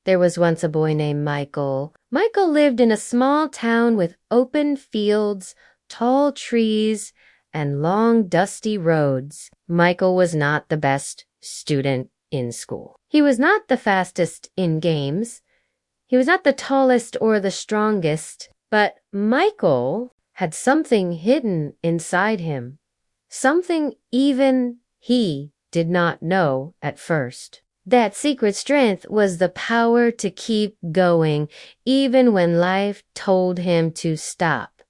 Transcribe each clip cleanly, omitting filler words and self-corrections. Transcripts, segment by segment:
There was once a boy named Michael. Michael lived in a small town with open fields, tall trees, and long, dusty roads. Michael was not the best student in school. He was not the fastest in games. He was not the tallest or the strongest, but Michael had something hidden inside him, something even he did not know at first. That secret strength was the power to keep going, even when life told him to stop.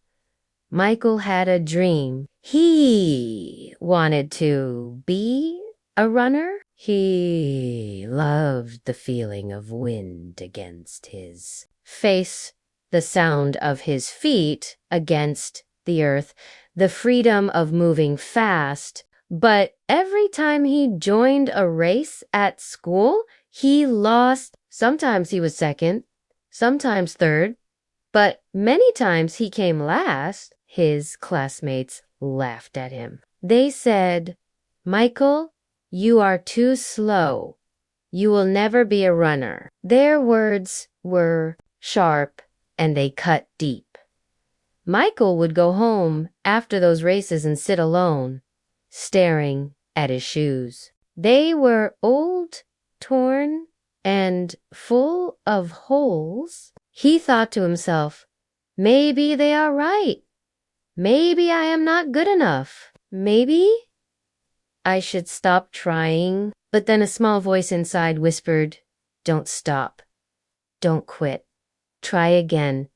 Michael had a dream. He wanted to be a runner. He loved the feeling of wind against his face, the sound of his feet against the earth, the freedom of moving fast. But every time he joined a race at school, he lost. Sometimes he was second, sometimes third, but many times he came last. His classmates laughed at him. They said, "Michael, you are too slow. You will never be a runner." Their words were sharp and they cut deep. Michael would go home after those races and sit alone, staring at his shoes. They were old, torn, and full of holes. He thought to himself, "Maybe they are right. Maybe I am not good enough. Maybe I should stop trying." But then a small voice inside whispered, "Don't stop. Don't quit. Try again.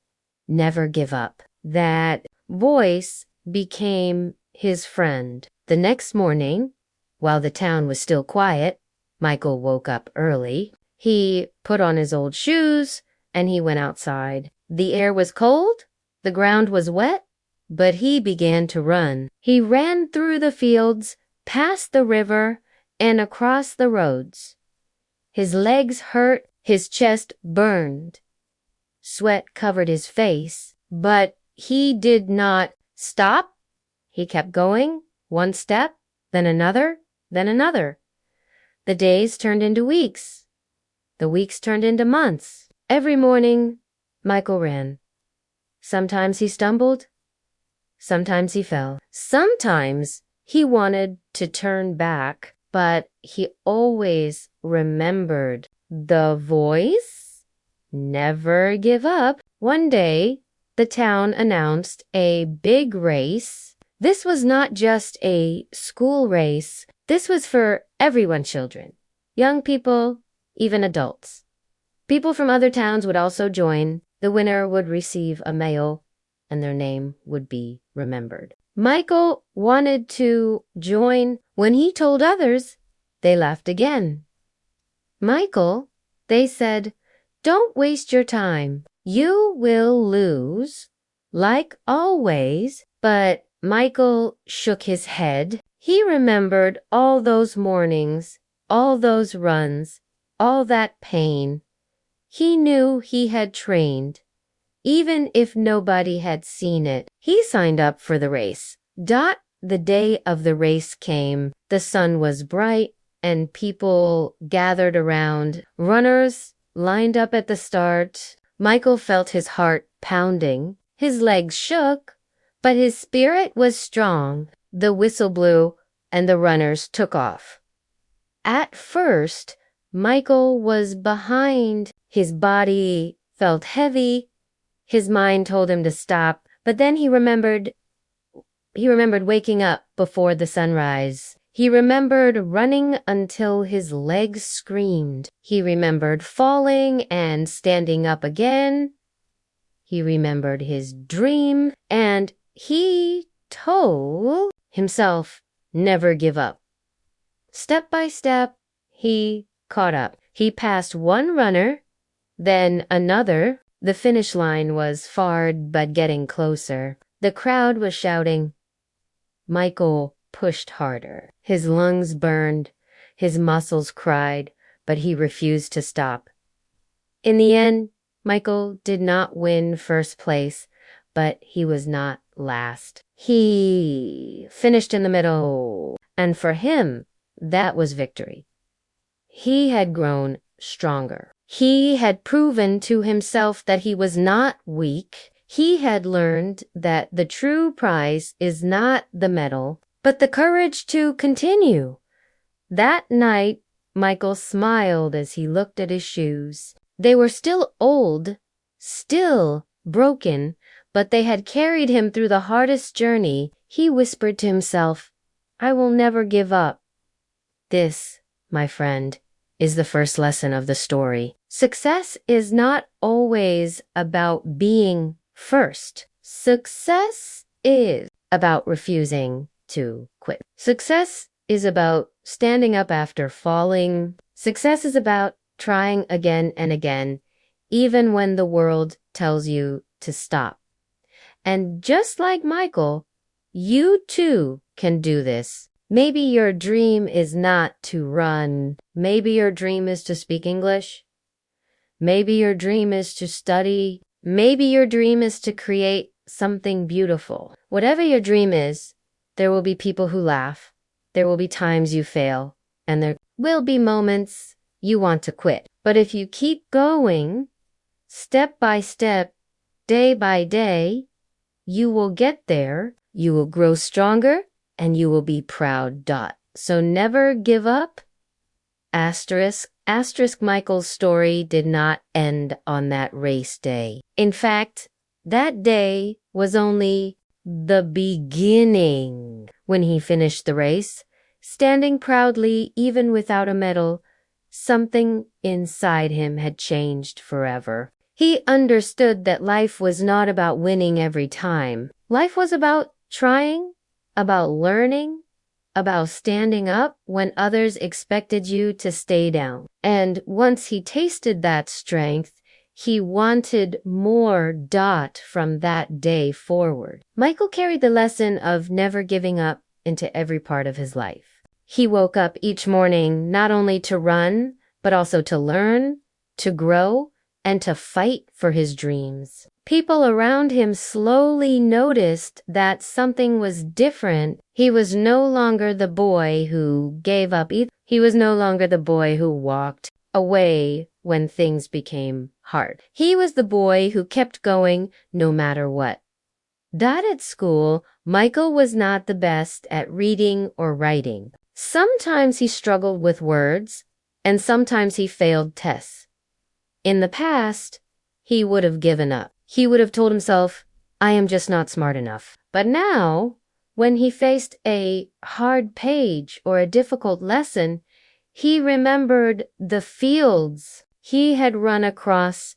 Never give up." That voice became his friend. The next morning, while the town was still quiet, Michael woke up early. He put on his old shoes and he went outside. The air was cold, the ground was wet, but he began to run. He ran through the fields, past the river, and across the roads. His legs hurt, his chest burned. Sweat covered his face, but he did not stop. He kept going, one step, then another, then another. The days turned into weeks. The weeks turned into months. Every morning, Michael ran. Sometimes he stumbled. Sometimes he fell. Sometimes he wanted to turn back, but he always remembered the voice. Never give up. One day, the town announced a big race. This was not just a school race. This was for everyone, children, young people, even adults. People from other towns would also join. The winner would receive a medal, and their name would be remembered. Michael wanted to join. When he told others, they laughed again. "Michael," they said, "don't waste your time. You will lose, like always." But Michael shook his head. He remembered all those mornings, all those runs, all that pain. He knew he had trained, even if nobody had seen it. He signed up for the race. The day of the race came. The sun was bright and people gathered around. Runners lined up at the start. Michael felt his heart pounding. His legs shook, but his spirit was strong. The whistle blew and the runners took off. At first, Michael was behind. His body felt heavy. His mind told him to stop, but then he remembered waking up before the sunrise. He remembered running until his legs screamed. He remembered falling and standing up again. He remembered his dream, and he told himself, never give up. Step by step, he caught up. He passed one runner, then another. The finish line was far, but getting closer. The crowd was shouting. Michael pushed harder. His lungs burned, his muscles cried, but he refused to stop. In the end, Michael did not win first place, but he was not last. He finished in the middle, and for him, that was victory. He had grown stronger. He had proven to himself that he was not weak. He had learned that the true prize is not the medal, but the courage to continue. That night, Michael smiled as he looked at his shoes. They were still old, still broken, but they had carried him through the hardest journey. He whispered to himself, "I will never give up." This, my friend, is the first lesson of the story. Success is not always about being first. Success is about refusing to quit. Success is about standing up after falling. Success is about trying again and again, even when the world tells you to stop. And just like Michael, you too can do this. Maybe your dream is not to run. Maybe your dream is to speak English. Maybe your dream is to study. Maybe your dream is to create something beautiful. Whatever your dream is, there will be people who laugh. There will be times you fail, and there will be moments you want to quit. But if you keep going, step by step, day by day, you will get there, you will grow stronger, and you will be proud. So never give up. Asterisk. Michael's story did not end on that race day. In fact, that day was only the beginning. When he finished the race, standing proudly even without a medal, something inside him had changed forever. He understood that life was not about winning every time. Life was about trying, about learning, about standing up when others expected you to stay down. And once he tasted that strength, he wanted more. From that day forward. Michael carried the lesson of never giving up into every part of his life. He woke up each morning not only to run, but also to learn, to grow, and to fight for his dreams. People around him slowly noticed that something was different. He was no longer the boy who gave up. He was no longer the boy who walked away when things became hard. He was the boy who kept going no matter what. At school, Michael was not the best at reading or writing. Sometimes he struggled with words, and sometimes he failed tests. In the past, he would have given up. He would have told himself, "I am just not smart enough." But now, when he faced a hard page or a difficult lesson, he remembered the fields he had run across,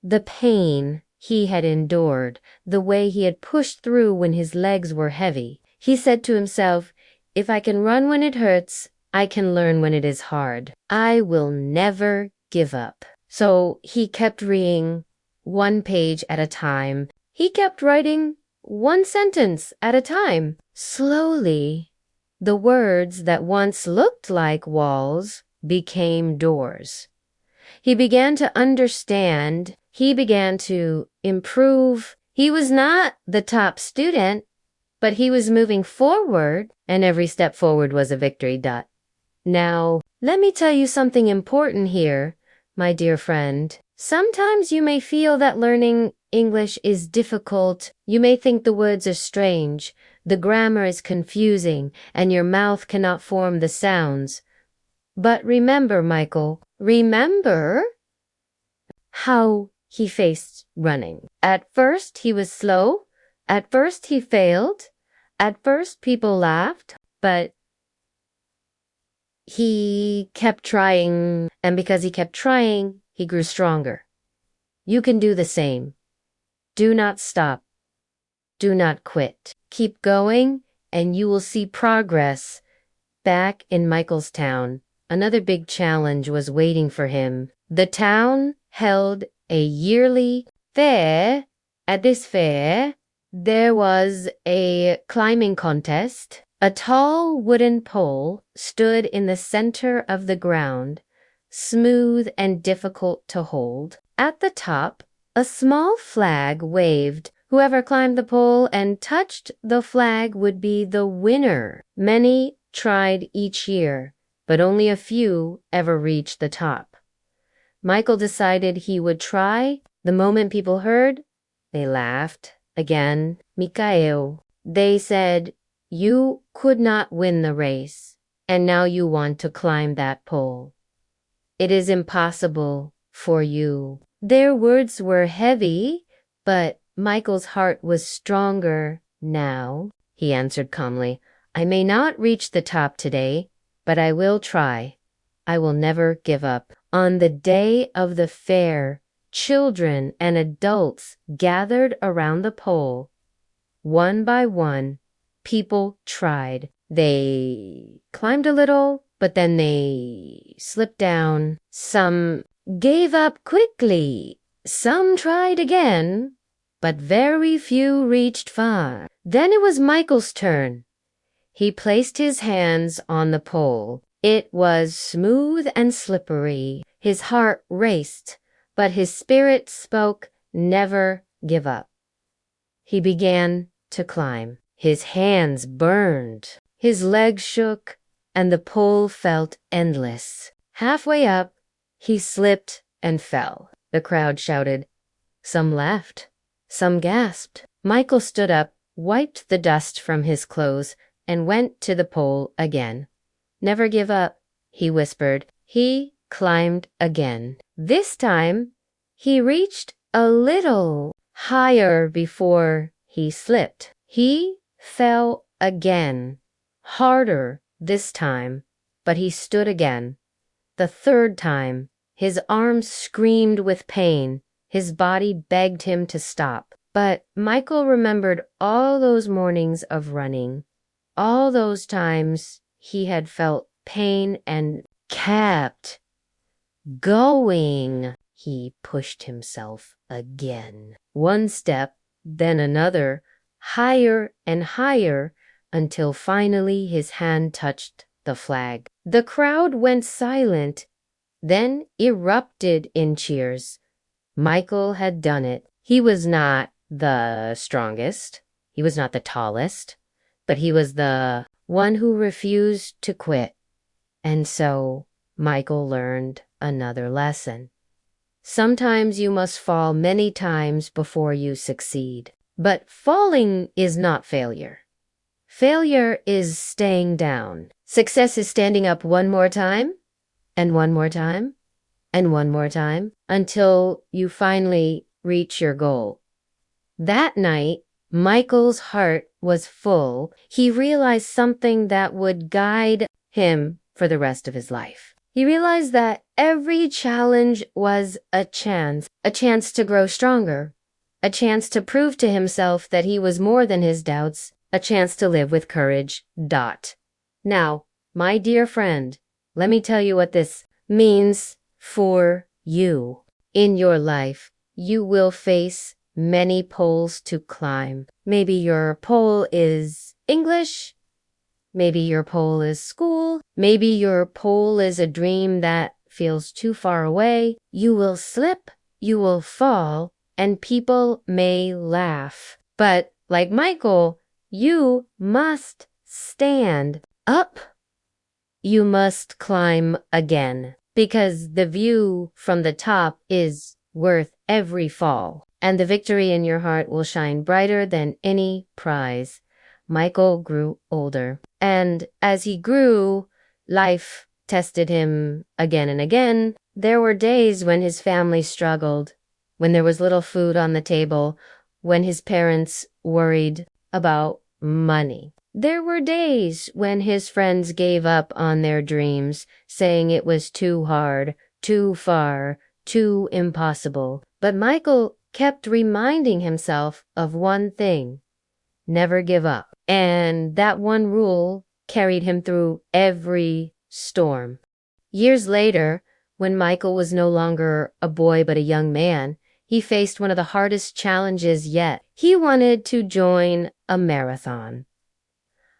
the pain he had endured, the way he had pushed through when his legs were heavy. He said to himself, "If I can run when it hurts, I can learn when it is hard. I will never give up." So he kept reading one page at a time. He kept writing one sentence at a time. Slowly, the words that once looked like walls became doors. He began to understand. He began to improve. He was not the top student, but he was moving forward, and every step forward was a victory. Now, let me tell you something important here, my dear friend. Sometimes you may feel that learning English is difficult. You may think the words are strange, the grammar is confusing, and your mouth cannot form the sounds. But remember, Michael, remember how he faced running. At first, he was slow. At first, he failed. At first, people laughed, but he kept trying, and because he kept trying, he grew stronger. You can do the same. Do not stop. Do not quit. Keep going, and you will see progress. Back in Michael's town, another big challenge was waiting for him. The town held a yearly fair. At this fair, there was a climbing contest. A tall wooden pole stood in the center of the ground, smooth and difficult to hold. At the top, a small flag waved. Whoever climbed the pole and touched the flag would be the winner. Many tried each year, but only a few ever reached the top. Michael decided he would try. The moment people heard, they laughed. Again, Mikael. They said, "You could not win the race, and now you want to climb that pole. It is impossible for you." Their words were heavy, but Michael's heart was stronger now. He answered calmly, "I may not reach the top today, but I will try. I will never give up." On the day of the fair, children and adults gathered around the pole. One by one, people tried. They climbed a little, but then they slipped down. Some gave up quickly. Some tried again, but very few reached far. Then it was Michael's turn. He placed his hands on the pole. It was smooth and slippery. His heart raced, but his spirit spoke, "Never give up." He began to climb. His hands burned. His legs shook, and the pole felt endless. Halfway up, he slipped and fell. The crowd shouted. Some laughed. Some gasped. Michael stood up, wiped the dust from his clothes, and went to the pole again. "Never give up," he whispered. He climbed again. This time, he reached a little higher before he slipped. He fell again, harder this time, but he stood again. The third time, his arms screamed with pain. His body begged him to stop. But Michael remembered all those mornings of running, all those times he had felt pain and kept going. He pushed himself again. One step, then another, higher and higher, until finally his hand touched the flag. The crowd went silent, then erupted in cheers. Michael had done it. He was not the strongest. He was not the tallest, but he was the one who refused to quit. And so Michael learned another lesson. Sometimes you must fall many times before you succeed. But falling is not failure. Failure is staying down. Success is standing up one more time, and one more time, and one more time, until you finally reach your goal. That night, Michael's heart was full. He realized something that would guide him for the rest of his life. He realized that every challenge was a chance to grow stronger, a chance to prove to himself that he was more than his doubts, a chance to live with courage. Now, my dear friend, let me tell you what this means for you. In your life, you will face many poles to climb. Maybe your pole is English. Maybe your pole is school. Maybe your pole is a dream that feels too far away. You will slip, you will fall, and people may laugh. But like Michael, you must stand up. You must climb again, because the view from the top is worth every fall, and the victory in your heart will shine brighter than any prize. Michael grew older, and as he grew, life tested him again and again. There were days when his family struggled, when there was little food on the table, when his parents worried about money. There were days when his friends gave up on their dreams, saying it was too hard, too far, too impossible. But Michael kept reminding himself of one thing: never give up. And that one rule carried him through every storm. Years later, when Michael was no longer a boy but a young man, he faced one of the hardest challenges yet. He wanted to join a marathon.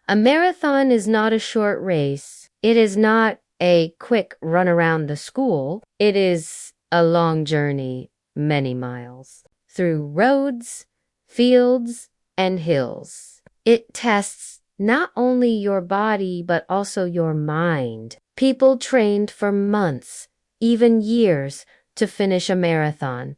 A marathon is not a short race. It is not a quick run around the school. It is a long journey, many miles, through roads, fields, and hills. It tests not only your body, but also your mind. People trained for months, even years, to finish a marathon.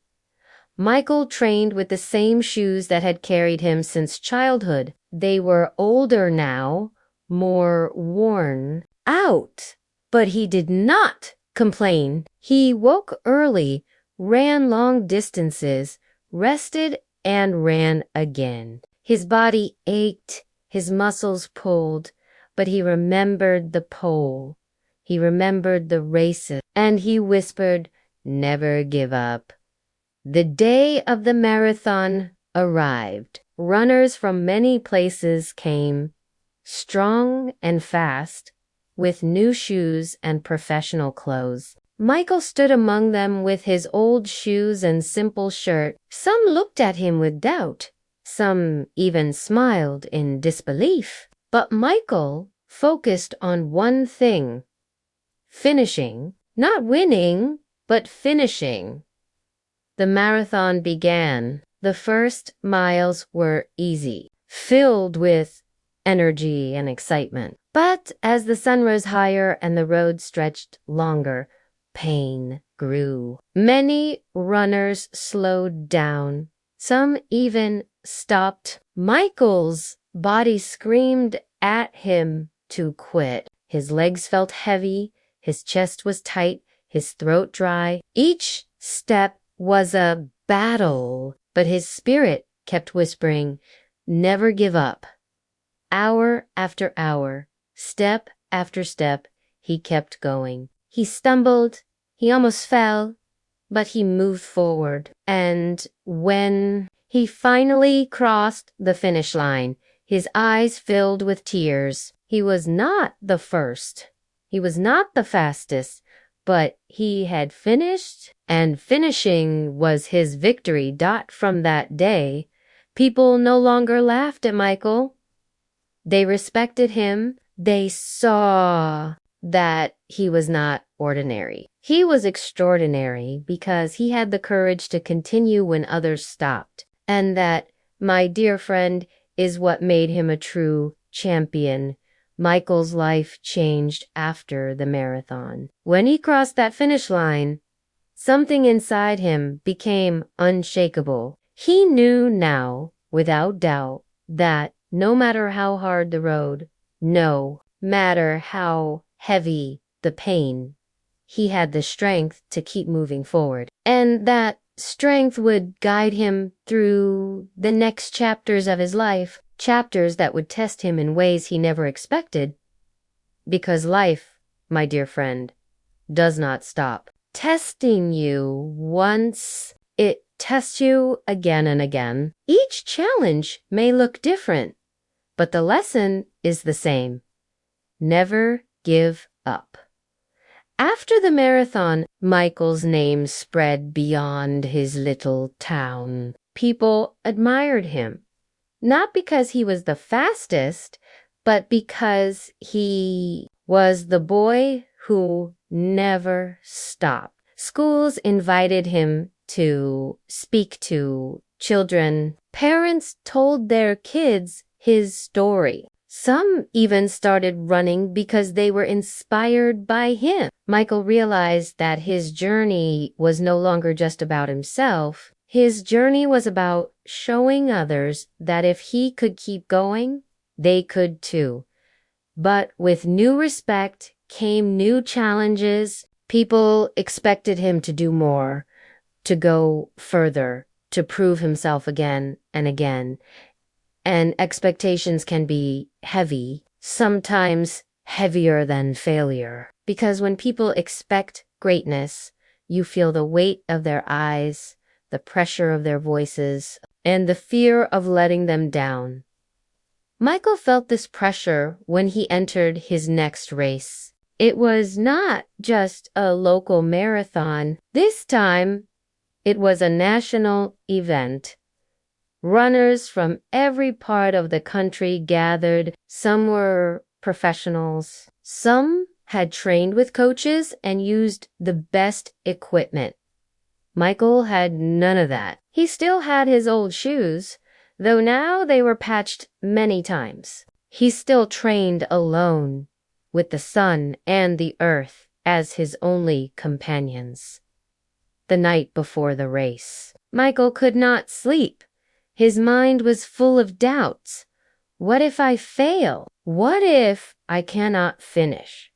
Michael trained with the same shoes that had carried him since childhood. They were older now, more worn out, but he did not complain. He woke early, ran long distances, rested, and ran again. His body ached, his muscles pulled, but he remembered the pole. He remembered the races, and he whispered, "Never give up." The day of the marathon arrived. Runners from many places came, strong and fast, with new shoes and professional clothes. Michael stood among them with his old shoes and simple shirt. Some looked at him with doubt. Some even smiled in disbelief. But Michael focused on one thing: finishing. Not winning, but finishing. The marathon began. The first miles were easy, filled with energy and excitement. But as the sun rose higher and the road stretched longer, pain grew. Many runners slowed down. Some even stopped. Michael's body screamed at him to quit. His legs felt heavy, his chest was tight, his throat dry. Each step was a battle, but his spirit kept whispering, "Never give up." Hour after hour, step after step, he kept going. He stumbled, he almost fell, but he moved forward. And when he finally crossed the finish line, his eyes filled with tears. He was not the first. He was not the fastest, but he had finished, and finishing was his victory. From that day, people no longer laughed at Michael. They respected him. They saw that he was not ordinary. He was extraordinary because he had the courage to continue when others stopped. And that, my dear friend, is what made him a true champion. Michael's life changed after the marathon. When he crossed that finish line, something inside him became unshakable. He knew now, without doubt, that no matter how hard the road, no matter how heavy the pain, he had the strength to keep moving forward. And that strength would guide him through the next chapters of his life, chapters that would test him in ways he never expected. Because life, my dear friend, does not stop testing you once. It tests you again and again. Each challenge may look different, but the lesson is the same. Never give up. After the marathon, Michael's name spread beyond his little town. People admired him, not because he was the fastest, but because he was the boy who never stopped. Schools invited him to speak to children. Parents told their kids his story. Some even started running because they were inspired by him. Michael realized that his journey was no longer just about himself. His journey was about showing others that if he could keep going, they could too. But with new respect came new challenges. People expected him to do more, to go further, to prove himself again and again. And expectations can be heavy, sometimes heavier than failure. Because when people expect greatness, you feel the weight of their eyes, the pressure of their voices, and the fear of letting them down. Michael felt this pressure when he entered his next race. It was not just a local marathon. This time, it was a national event. Runners from every part of the country gathered. Some were professionals. Some had trained with coaches and used the best equipment. Michael had none of that. He still had his old shoes, though now they were patched many times. He still trained alone, with the sun and the earth as his only companions. the night before the race. Michael could not sleep. His mind was full of doubts. What if I fail? What if I cannot finish?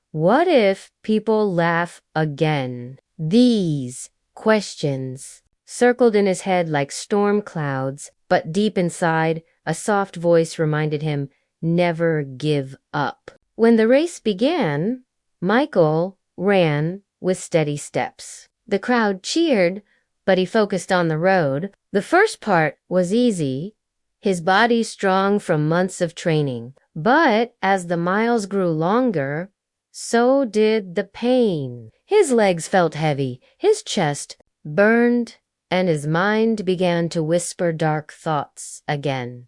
What if people laugh again? These questions circled in his head like storm clouds, but deep inside, a soft voice reminded him, never give up. When the race began, Michael ran with steady steps. The crowd cheered, but he focused on the road. The first part was easy, his body strong from months of training. But as the miles grew longer, so did the pain. His legs felt heavy, his chest burned, and his mind began to whisper dark thoughts again.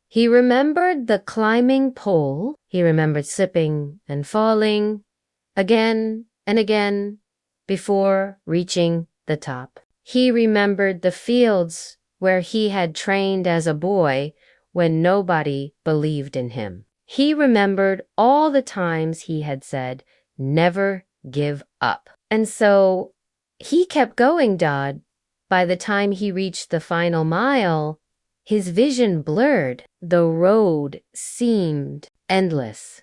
He remembered the climbing pole. He remembered slipping and falling again and again before reaching the top. He remembered the fields where he had trained as a boy when nobody believed in him. He remembered all the times he had said, never give up. And so he kept going, Dodd. By the time he reached the final mile, his vision blurred. The road seemed endless.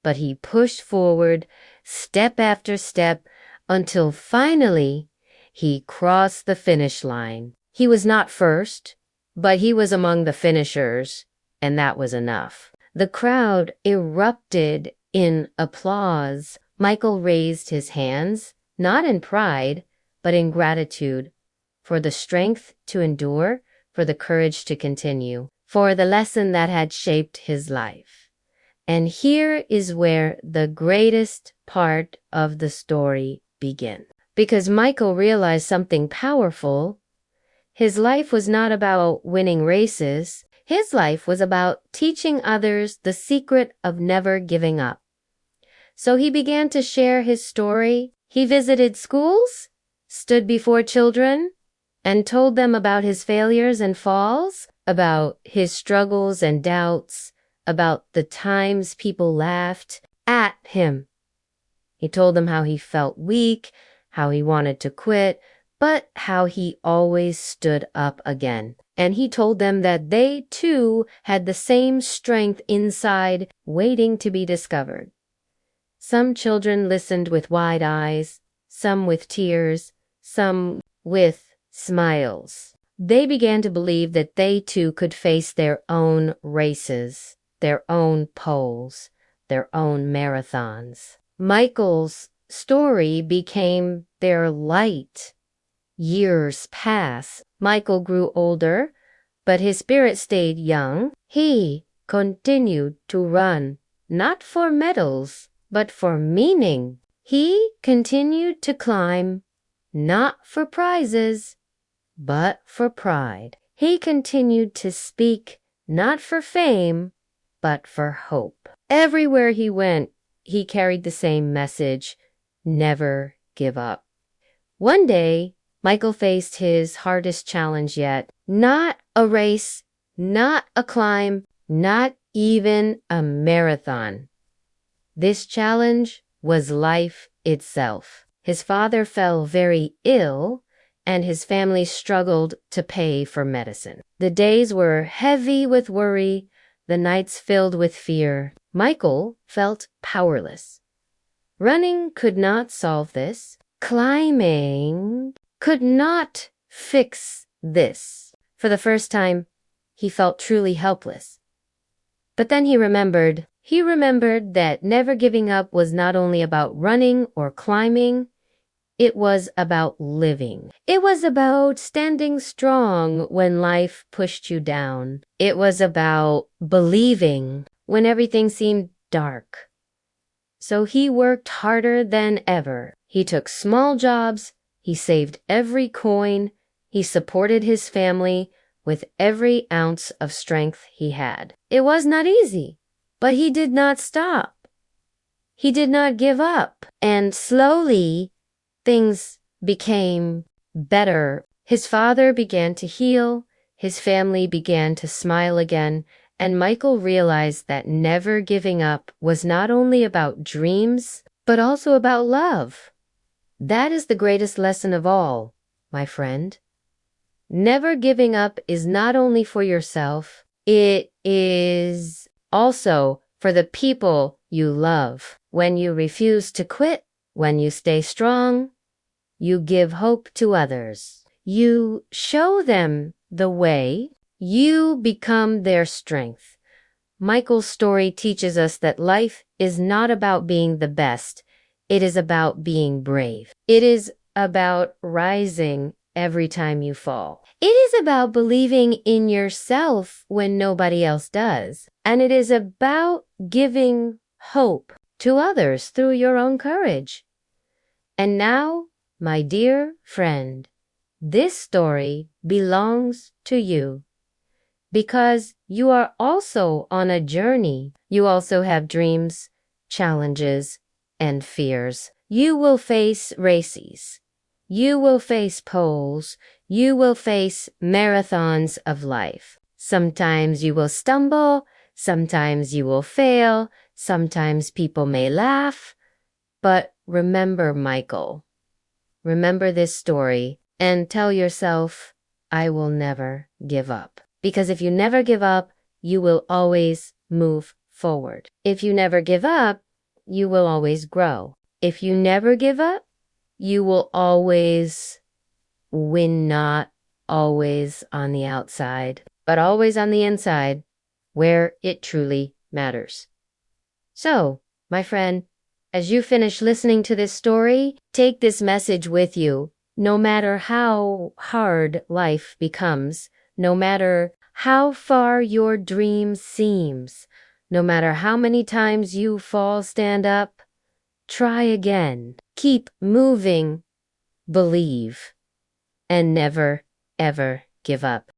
But he pushed forward, step after step, until finally he crossed the finish line. He was not first, but he was among the finishers, and that was enough. The crowd erupted in applause. Michael raised his hands, not in pride, but in gratitude, for the strength to endure, for the courage to continue, for the lesson that had shaped his life. And here is where the greatest part of the story begins. Because Michael realized something powerful. His life was not about winning races. His life was about teaching others the secret of never giving up. So he began to share his story. He visited schools, stood before children, and told them about his failures and falls, about his struggles and doubts, about the times people laughed at him. He told them how he felt weak, how he wanted to quit, but how he always stood up again. And he told them that they too had the same strength inside waiting to be discovered. Some children listened with wide eyes, some with tears, some with smiles. They began to believe that they too could face their own races, their own poles, their own marathons. Michael's story became their light. Years passed. Michael grew older, but his spirit stayed young. He continued to run, not for medals, but for meaning. He continued to climb, not for prizes, but for pride. He continued to speak, not for fame, but for hope. Everywhere he went, he carried the same message, never give up. One day, Michael faced his hardest challenge yet. Not a race, not a climb, not even a marathon. This challenge was life itself. His father fell very ill, and his family struggled to pay for medicine. The days were heavy with worry, the nights filled with fear. Michael felt powerless. Running could not solve this. Climbing could not fix this. For the first time, he felt truly helpless. But then he remembered that never giving up was not only about running or climbing, it was about living. It was about standing strong when life pushed you down. It was about believing when everything seemed dark. So he worked harder than ever. He took small jobs, he saved every coin, he supported his family with every ounce of strength he had. It was not easy, but he did not stop. He did not give up, and slowly things became better. His father began to heal, his family began to smile again, and Michael realized that never giving up was not only about dreams, but also about love. That is the greatest lesson of all, my friend. Never giving up is not only for yourself, it is also for the people you love. When you refuse to quit, when you stay strong, you give hope to others. You show them the way. You become their strength. Michael's story teaches us that life is not about being the best. It is about being brave. It is about rising every time you fall. It is about believing in yourself when nobody else does. And it is about giving hope to others through your own courage. And now, my dear friend, this story belongs to you because you are also on a journey. You also have dreams, challenges, and fears. You will face races. You will face poles. You will face marathons of life. Sometimes you will stumble. Sometimes you will fail. Sometimes people may laugh. But remember, Michael, remember this story and tell yourself, I will never give up. Because if you never give up, you will always move forward. If you never give up, you will always grow. If you never give up, you will always win, not always on the outside, but always on the inside where it truly matters. So, my friend, as you finish listening to this story, take this message with you. No matter how hard life becomes, no matter how far your dream seems, no matter how many times you fall, stand up, try again. Keep moving, believe, and never, ever give up.